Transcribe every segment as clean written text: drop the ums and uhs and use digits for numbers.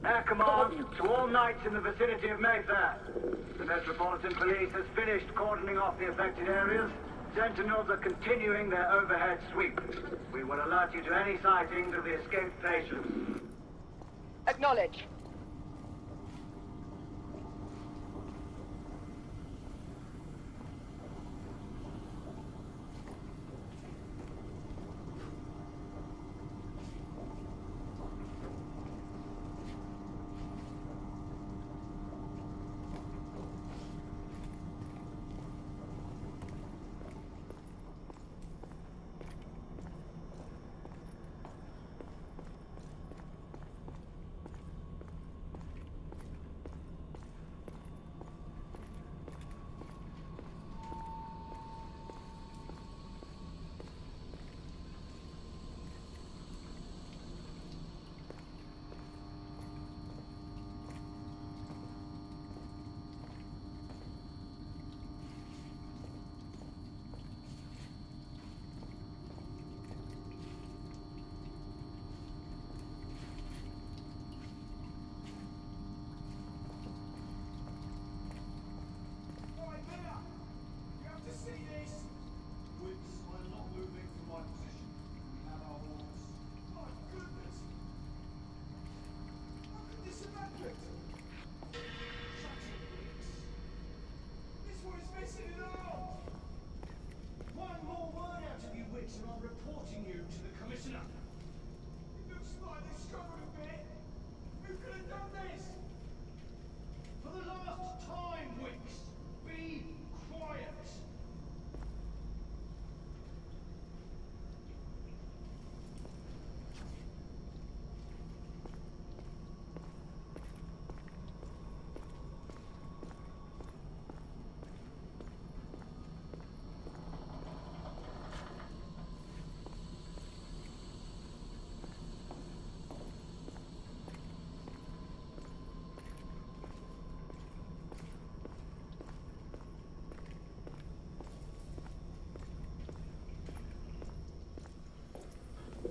Air command to all knights in the vicinity of Mayfair. The Metropolitan Police has finished cordoning off the affected areas. Sentinels are continuing their overhead sweep. We will alert you to any sightings of the escaped patients. Acknowledge.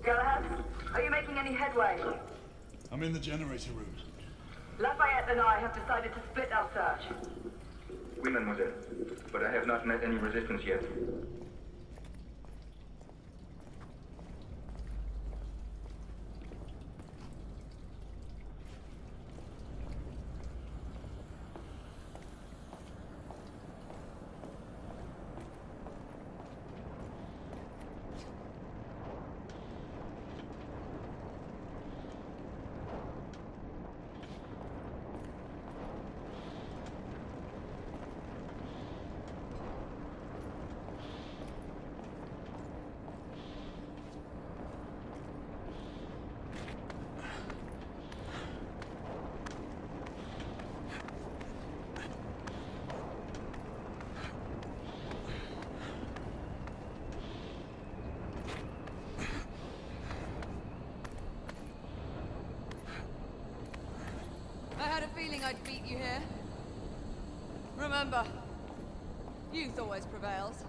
Galahad, are you making any headway? I'm in the generator room. Lafayette and I have decided to split our search. Oui, mademoiselle. But I have not met any resistance yet. I had a feeling I'd beat you here. Remember, youth always prevails.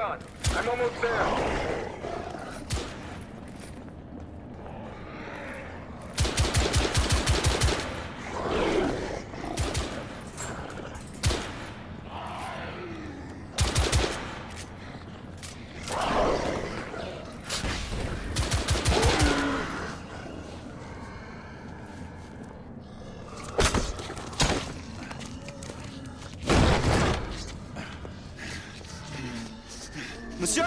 on. I'm almost there. Monsieur!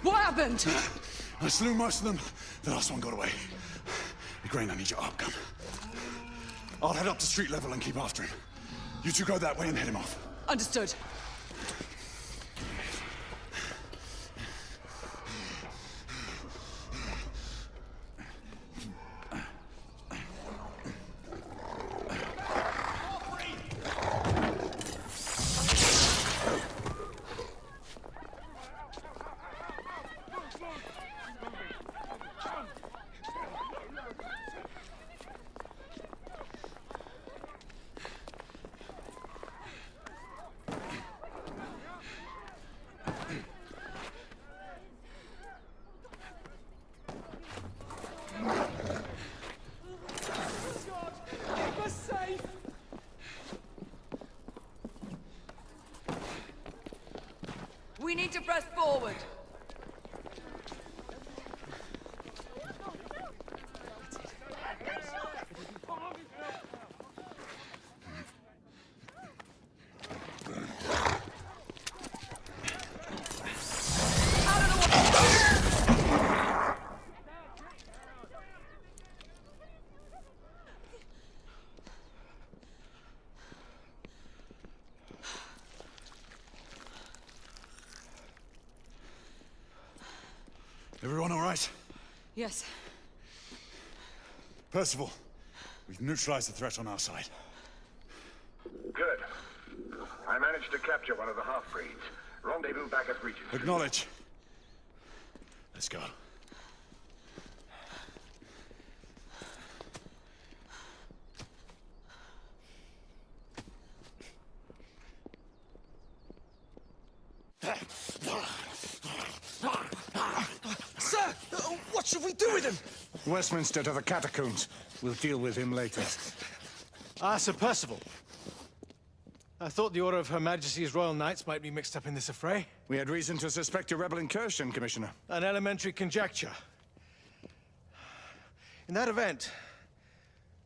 What happened? I slew most of them. The last one got away. Grain, I need your arc gun. I'll head up to street level and keep after him. You two go that way and head him off. Understood. We need to press forward. Everyone all right? Yes. Percival, we've neutralized the threat on our side. Good. I managed to capture one of the half-breeds. Rendezvous back at Regent. Acknowledge. Let's go. Sir! What should we do with him? Westminster to the catacombs. We'll deal with him later. Ah, Sir Percival. I thought the Order of Her Majesty's Royal Knights might be mixed up in this affray. We had reason to suspect a rebel incursion, Commissioner. An elementary conjecture. In that event,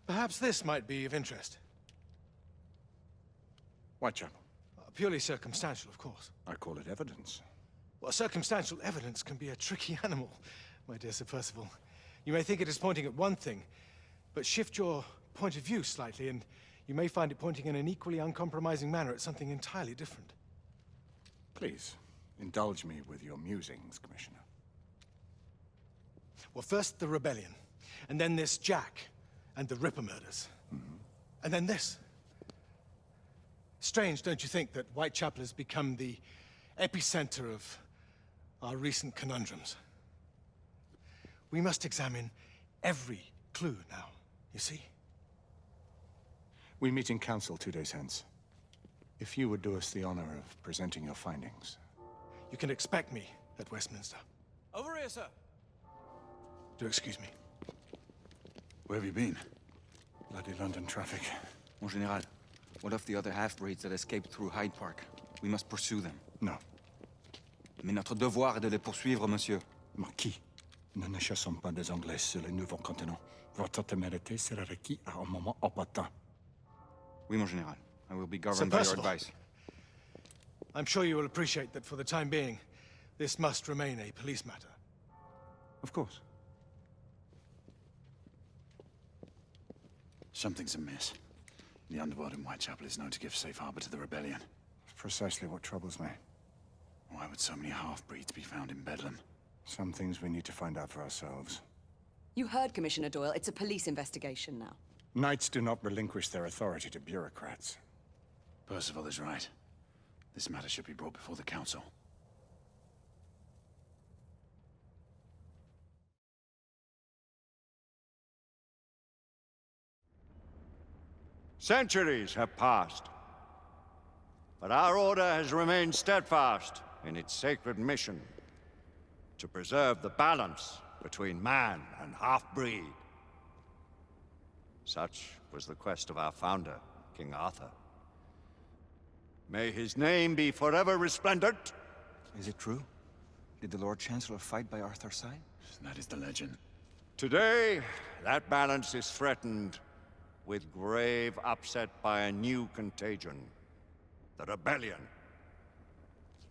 perhaps this might be of interest. Whitechapel. Purely circumstantial, of course. I call it evidence. Well, circumstantial evidence can be a tricky animal, my dear Sir Percival. You may think it is pointing at one thing, but shift your point of view slightly, and you may find it pointing in an equally uncompromising manner at something entirely different. Please, indulge me with your musings, Commissioner. Well, first the rebellion, and then this Jack, and the Ripper murders. And then this. Strange, don't you think, that Whitechapel has become the epicenter of our recent conundrums? We must examine every clue now, you see? We meet in council 2 days hence. If you would do us the honor of presenting your findings. You can expect me at Westminster. Over here, sir. Do excuse me. Where have you been? Bloody London traffic. Mon Général, what of the other half-breeds that escaped through Hyde Park? We must pursue them. No. Mais notre devoir est de les poursuivre, monsieur. Marquis, nous ne chassons pas des Anglais sur le nouveau continent. Votre témérité sera requis à un moment opportun. Oui, mon Général. I will be governed by your Percival. advice. I'm sure you will appreciate that for the time being, this must remain a police matter. Of course. Something's amiss. The underworld in Whitechapel is known to give safe harbor to the rebellion. Precisely what troubles me. Why would so many half-breeds be found in Bedlam? Some things we need to find out for ourselves. You heard Commissioner Doyle. It's a police investigation now. Knights do not relinquish their authority to bureaucrats. Percival is right. This matter should be brought before the council. Centuries have passed, but our order has remained steadfast in its sacred mission to preserve the balance between man and half-breed. Such was the quest of our founder, King Arthur. May his name be forever resplendent. Is it true? Did the Lord Chancellor fight by Arthur's side? That is the legend. Today, that balance is threatened with grave upset by a new contagion, the rebellion.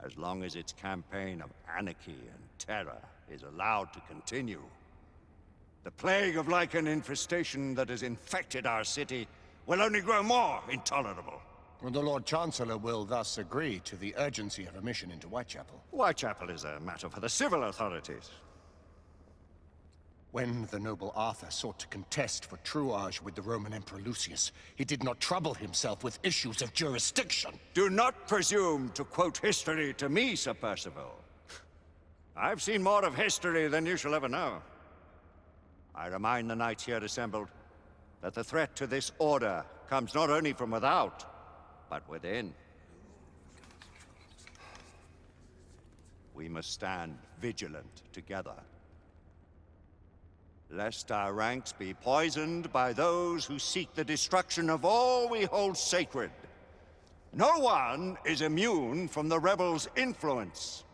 As long as its campaign of anarchy and terror is allowed to continue, the plague of lichen infestation that has infected our city will only grow more intolerable. The Lord Chancellor will thus agree to the urgency of a mission into Whitechapel. Whitechapel is a matter for the civil authorities. When the noble Arthur sought to contest for truage with the Roman Emperor Lucius, he did not trouble himself with issues of jurisdiction. Do not presume to quote history to me, Sir Percival. I've seen more of history than you shall ever know. I remind the knights here assembled that the threat to this order comes not only from without, but within. We must stand vigilant together, lest our ranks be poisoned by those who seek the destruction of all we hold sacred. No one is immune from the rebels' influence.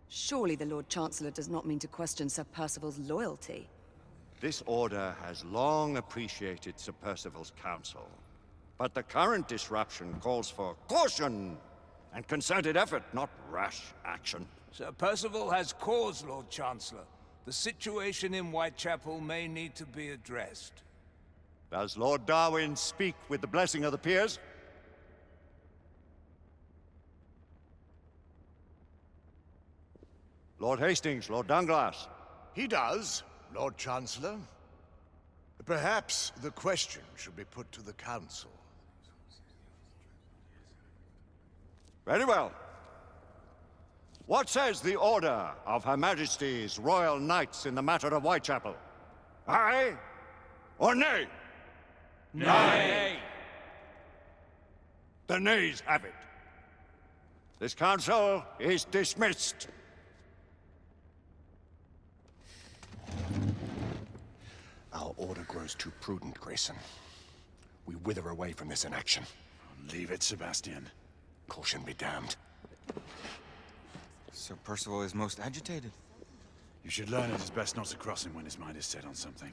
Surely the Lord Chancellor does not mean to question Sir Percival's loyalty. This order has long appreciated Sir Percival's counsel, but the current disruption calls for caution and concerted effort, not rash action. Sir Percival has cause, Lord Chancellor. The situation in Whitechapel may need to be addressed. Does Lord Darwin speak with the blessing of the peers? Lord Hastings, Lord Dunglass. He does, Lord Chancellor. Perhaps the question should be put to the Council. Very well. What says the Order of Her Majesty's Royal Knights in the matter of Whitechapel? Aye or nay? Nay! The nays have it. This council is dismissed. Our order grows too prudent, Grayson. We wither away from this inaction. Leave it, Sebastian. Caution be damned. Sir Percival is most agitated. You should learn it is best not to cross him when his mind is set on something.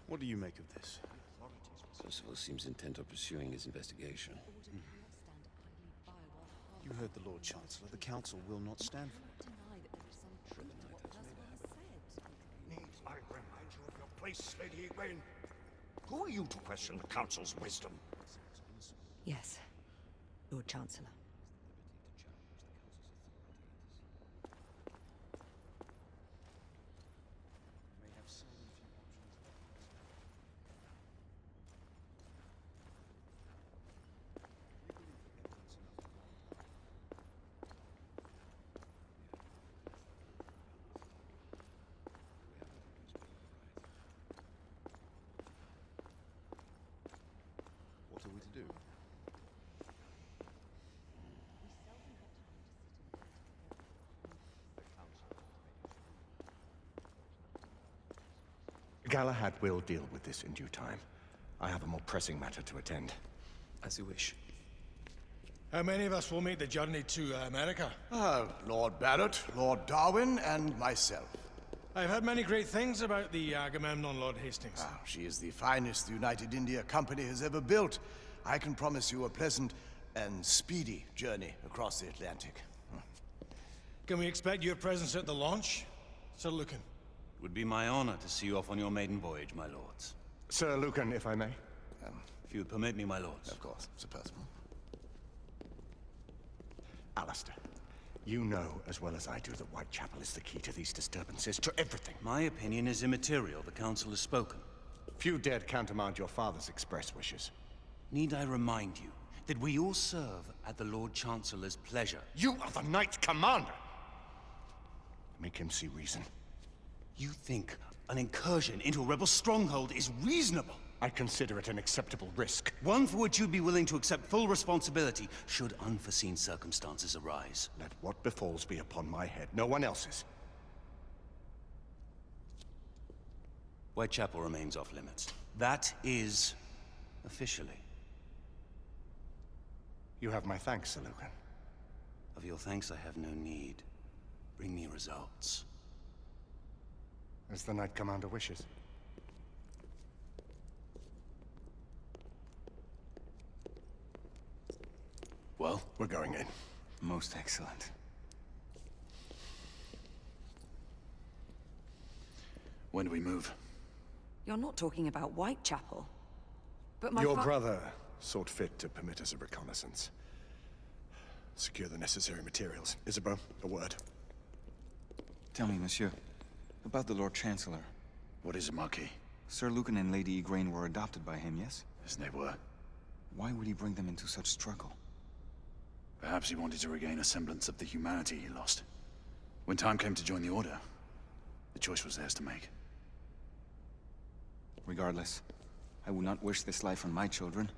What do you make of this? Percival seems intent on pursuing his investigation. You heard the Lord Chancellor. The Council will not stand for it. Need I remind you of your place, Lady Egwene? Who are you to question the Council's wisdom? Yes, Lord Chancellor. What are we to do? Galahad will deal with this in due time. I have a more pressing matter to attend. As you wish. How many of us will make the journey to America? Lord Barrett, Lord Darwin, and myself. I've heard many great things about the Agamemnon, Lord Hastings. She is the finest the United India Company has ever built. I can promise you a pleasant and speedy journey across the Atlantic. Can we expect your presence at the launch, Sir Lucan? It would be my honor to see you off on your maiden voyage, my lords. Sir Lucan, if I may. If you would permit me, my lords. Of course, Sir Percival. Alistair, you know as well as I do that Whitechapel is the key to these disturbances, to everything. My opinion is immaterial. The Council has spoken. Few dared countermand your father's express wishes. Need I remind you that we all serve at the Lord Chancellor's pleasure? You are the Knight Commander! Make him see reason. You think an incursion into a rebel stronghold is reasonable? I consider it an acceptable risk. One for which you'd be willing to accept full responsibility should unforeseen circumstances arise. Let what befalls be upon my head, no one else's. Whitechapel remains off limits. That is officially. You have my thanks, Sir Lucan. Of your thanks I have no need. Bring me results. As the Knight Commander wishes. Well, we're going in. Most excellent. When do we move? You're not talking about Whitechapel. But my Your brother sought fit to permit us a reconnaissance. Secure the necessary materials. Isabeau, a word. Tell me, monsieur, about the Lord Chancellor. What is it, Marquis? Sir Lucan and Lady Igraine were adopted by him, yes? Yes, they were. Why would he bring them into such struggle? Perhaps he wanted to regain a semblance of the humanity he lost. When time came to join the Order, the choice was theirs to make. Regardless, I would not wish this life on my children.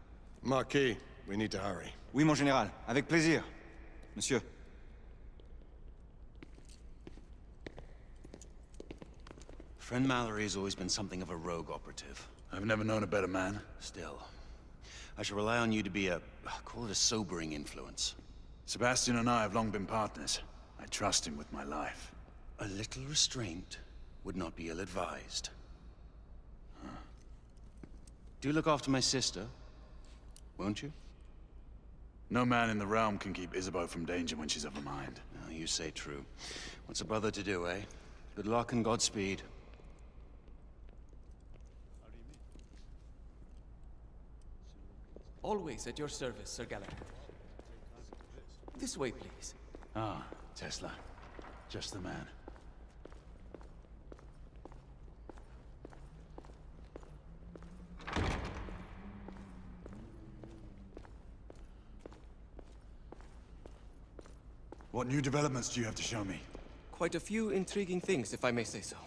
Marquis, we need to hurry. Oui, mon général. Avec plaisir. Monsieur. Friend Mallory has always been something of a rogue operative. I've never known a better man. Still, I shall rely on you to be call it a sobering influence. Sebastian and I have long been partners. I trust him with my life. A little restraint would not be ill-advised. Do look after my sister, won't you? No man in the realm can keep Isabeau from danger when she's of a mind. Oh, you say true. What's a brother to do, eh? Good luck and Godspeed. Always at your service, Sir Galahad. This way, please. Ah, Tesla. Just the man. What new developments do you have to show me? Quite a few intriguing things, if I may say so.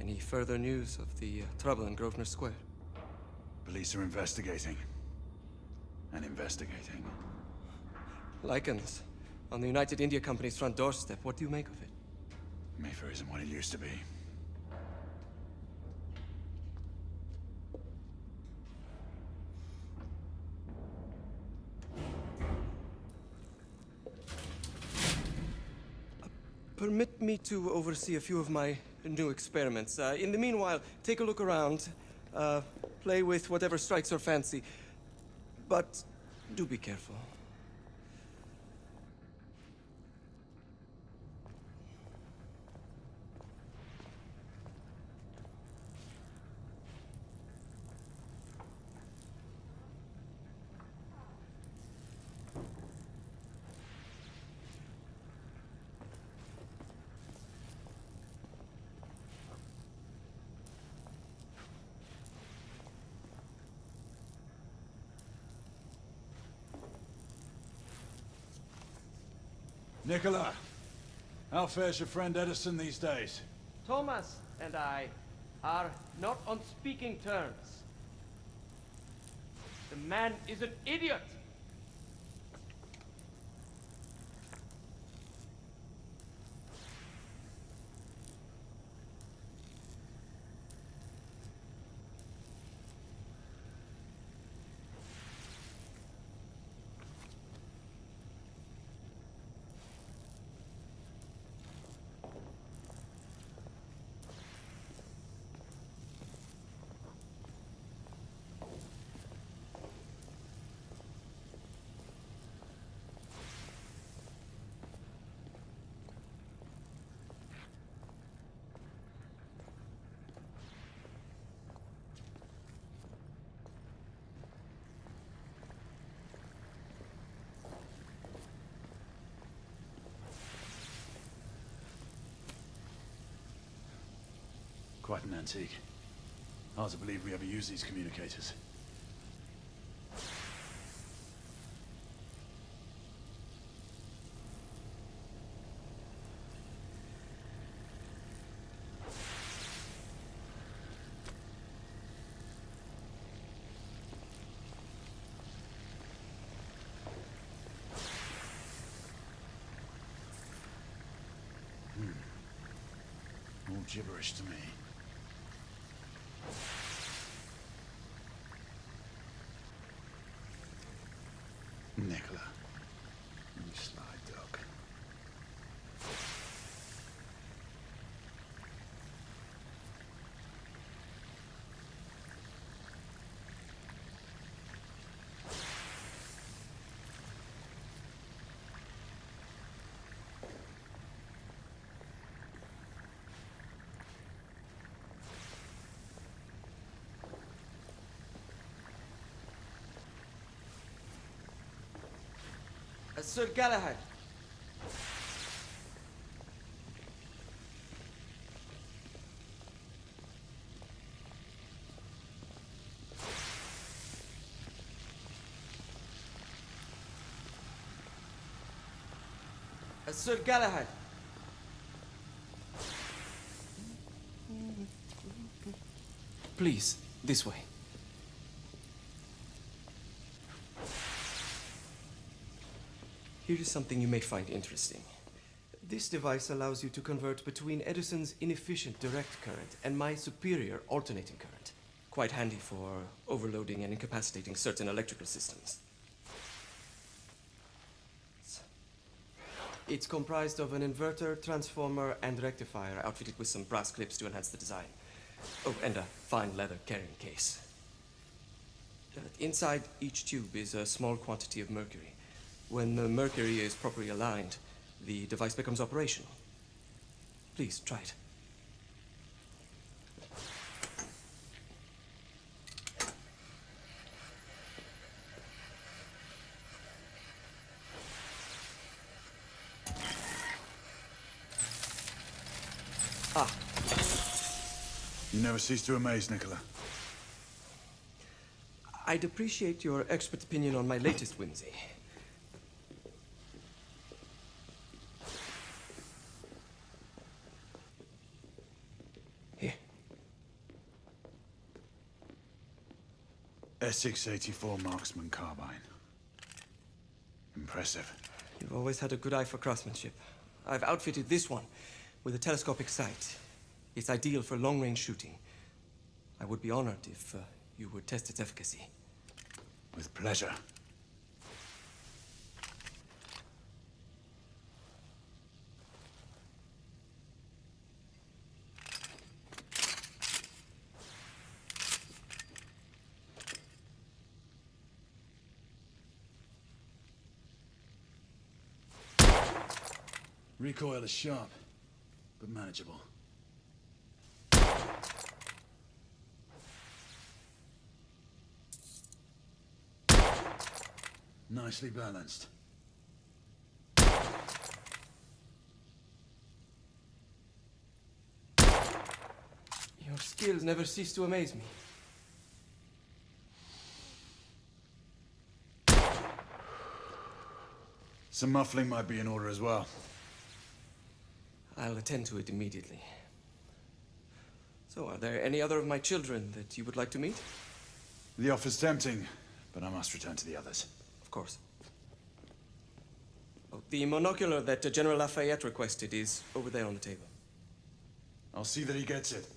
Any further news of the trouble in Grosvenor Square? Police are investigating. And investigating. Lycans, on the United India Company's front doorstep. What do you make of it? Mayfair isn't what it used to be. Permit me to oversee a few of my new experiments. In the meanwhile, take a look around. Play with whatever strikes your fancy. But do be careful. Nicola, how fares your friend Edison these days? Thomas and I are not on speaking terms. The man is an idiot! Quite an antique. Hard to believe we ever use these communicators. all gibberish to me. Nicola, you sly dog. Sir Galahad. Sir Galahad. Please, this way. Here is something you may find interesting. This device allows you to convert between Edison's inefficient direct current and my superior alternating current. Quite handy for overloading and incapacitating certain electrical systems. It's comprised of an inverter, transformer, and rectifier outfitted with some brass clips to enhance the design. Oh, and a fine leather carrying case. Inside each tube is a small quantity of mercury. When the mercury is properly aligned, the device becomes operational. Please, try it. Ah. You never cease to amaze, Nicola. I'd appreciate your expert opinion on my latest whimsy. S684 Marksman carbine. Impressive. You've always had a good eye for craftsmanship. I've outfitted this one with a telescopic sight. It's ideal for long-range shooting. I would be honored if you would test its efficacy. With pleasure. Recoil is sharp, but manageable. Nicely balanced. Your skills never cease to amaze me. Some muffling might be in order as well. I'll attend to it immediately. So, are there any other of my children that you would like to meet? The offer's tempting, but I must return to the others. Of course. Oh, the monocular that General Lafayette requested is over there on the table. I'll see that he gets it.